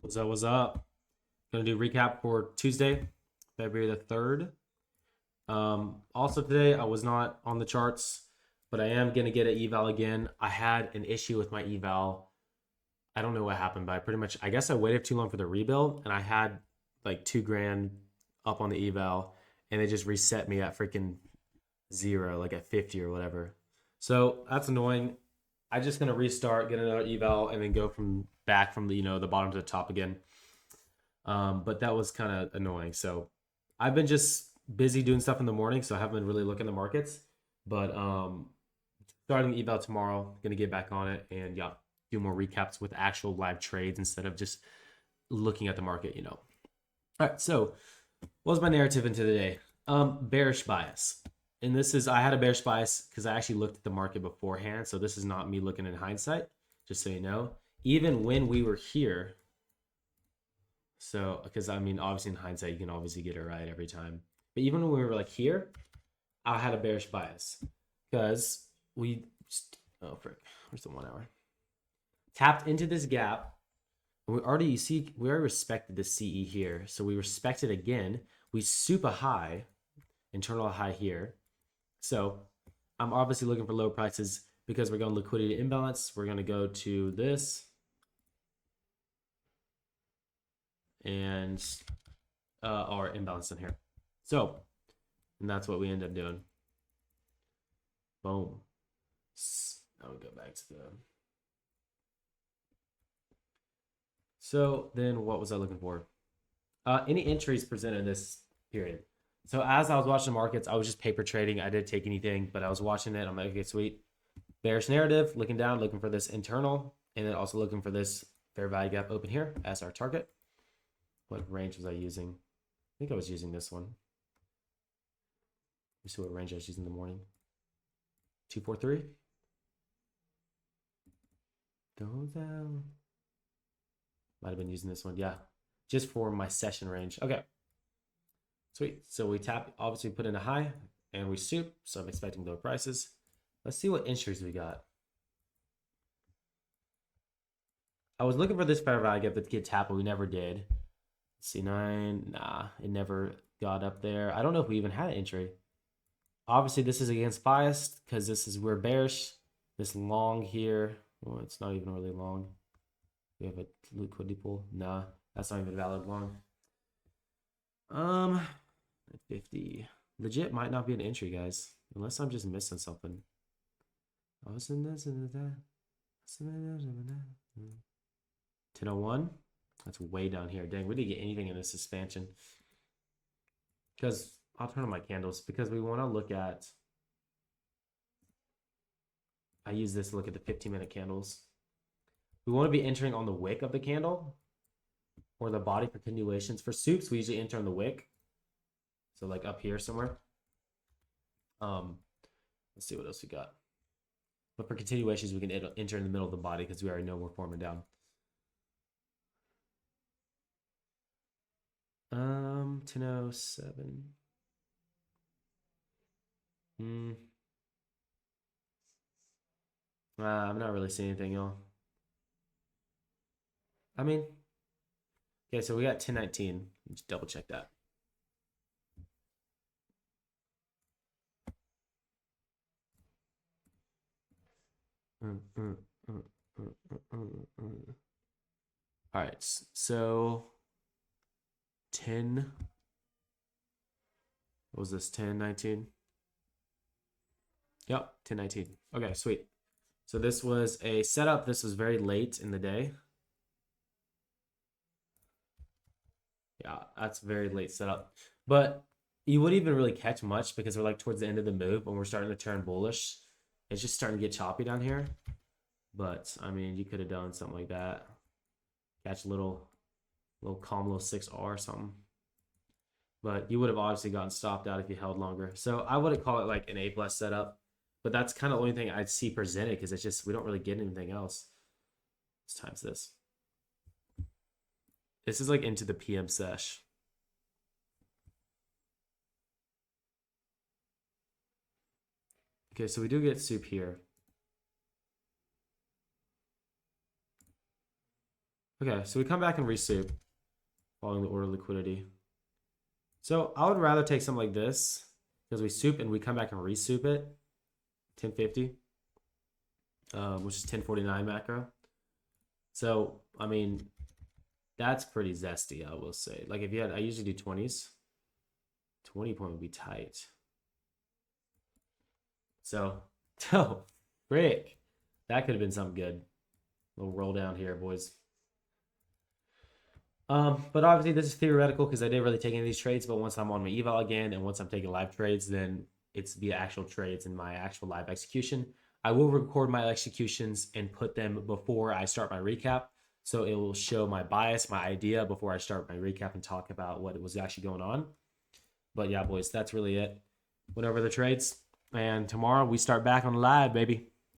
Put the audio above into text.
What's up? What's up? Gonna do recap for Tuesday, February the 3rd. Also today I was not on the charts, but I am gonna get an eval again. I had an issue with my eval. I don't know what happened, but I guess I waited too long for the rebuild, and I had like 2 grand up on the eval, and they just reset me at freaking zero, like at 50 or whatever. So that's annoying. I'm just gonna restart, get another eval, and then go from back from the bottom to the top again. But that was kind of annoying. So I've been just busy doing stuff in the morning, so I haven't been really looking at the markets. But starting the eval tomorrow, gonna get back on it and yeah, do more recaps with actual live trades instead of just looking at the market. All right, so what was my narrative into the day? Bearish bias. And this is, I had a bearish bias because I actually looked at the market beforehand. So this is not me looking in hindsight, just so you know. Even when we were here, so because I mean, obviously in hindsight, you can obviously get it right every time. But even when we were like here, I had a bearish bias because we, oh frick, where's the 1 hour? Tapped into this gap. We already respected the CE here. So we respect it again. We super high, internal high here. So I'm obviously looking for low prices because we're going liquidity imbalance. We're going to go to this and our imbalance in here. So, and that's what we end up doing. Boom. Now we go back to the. So then what was I looking for? Any entries presented in this period. So as I was watching the markets, I was just paper trading. I didn't take anything, but I was watching it. I'm like, okay, sweet. Bearish narrative, looking down, looking for this internal, and then also looking for this fair value gap open here as our target. What range was I using? I think I was using this one. Let me see what range I was using in the morning. 243. Go down. Might have been using this one. Yeah. Just for my session range. Okay. Sweet. So we tap, obviously put in a high and we soup. So I'm expecting lower prices. Let's see what entries we got. I was looking for this fair value gap to get tapped, but we never did. C9, nah, it never got up there. I don't know if we even had an entry. Obviously, this is against biased because we're bearish. This long here, well, it's not even really long. We have a liquidity pool. Nah, that's not even valid long. 50. Legit might not be an entry, guys, unless I'm just missing something. I was in this and that. 1001. That's way down here. Dang, we didn't get anything in this expansion. Because I'll turn on my candles because we want to look at. I use this to look at the 15-minute candles. We want to be entering on the wick of the candle or the body for continuations. For soups, we usually enter on the wick. So like up here somewhere. Let's see what else we got. But for continuations, we can enter in the middle of the body because we already know we're forming down. 1007. I'm not really seeing anything, y'all. I mean, okay, so we got 1019. Just double check that. All right, so 10. What was this? 1019. Yep, 1019. Okay, sweet. So this was a setup. This was very late in the day. Yeah, that's very late setup. But you wouldn't even really catch much because we're like towards the end of the move when we're starting to turn bullish. It's just starting to get choppy down here. But I mean, you could have done something like that. Catch a little calm, little 6R or something. But you would have obviously gotten stopped out if you held longer. So I wouldn't call it like an A+ setup. But that's kind of the only thing I'd see presented because it's just we don't really get anything else. Let's times this. This is like into the PM sesh. Okay, so we do get soup here. Okay, so we come back and resoup following the order liquidity. So I would rather take something like this because we soup and we come back and resoup it. 1050, which is 1049 macro. So, I mean, that's pretty zesty, I will say. Like if you had, I usually do 20s. 20 point would be tight. So, oh, frick. That could have been something good. Little roll down here, boys. But obviously this is theoretical because I didn't really take any of these trades. But once I'm on my eval again, and once I'm taking live trades, then it's the actual trades and my actual live execution. I will record my executions and put them before I start my recap. So it will show my bias, my idea before I start my recap and talk about what was actually going on. But yeah, boys, that's really it. Went over the trades. And tomorrow we start back on live, baby.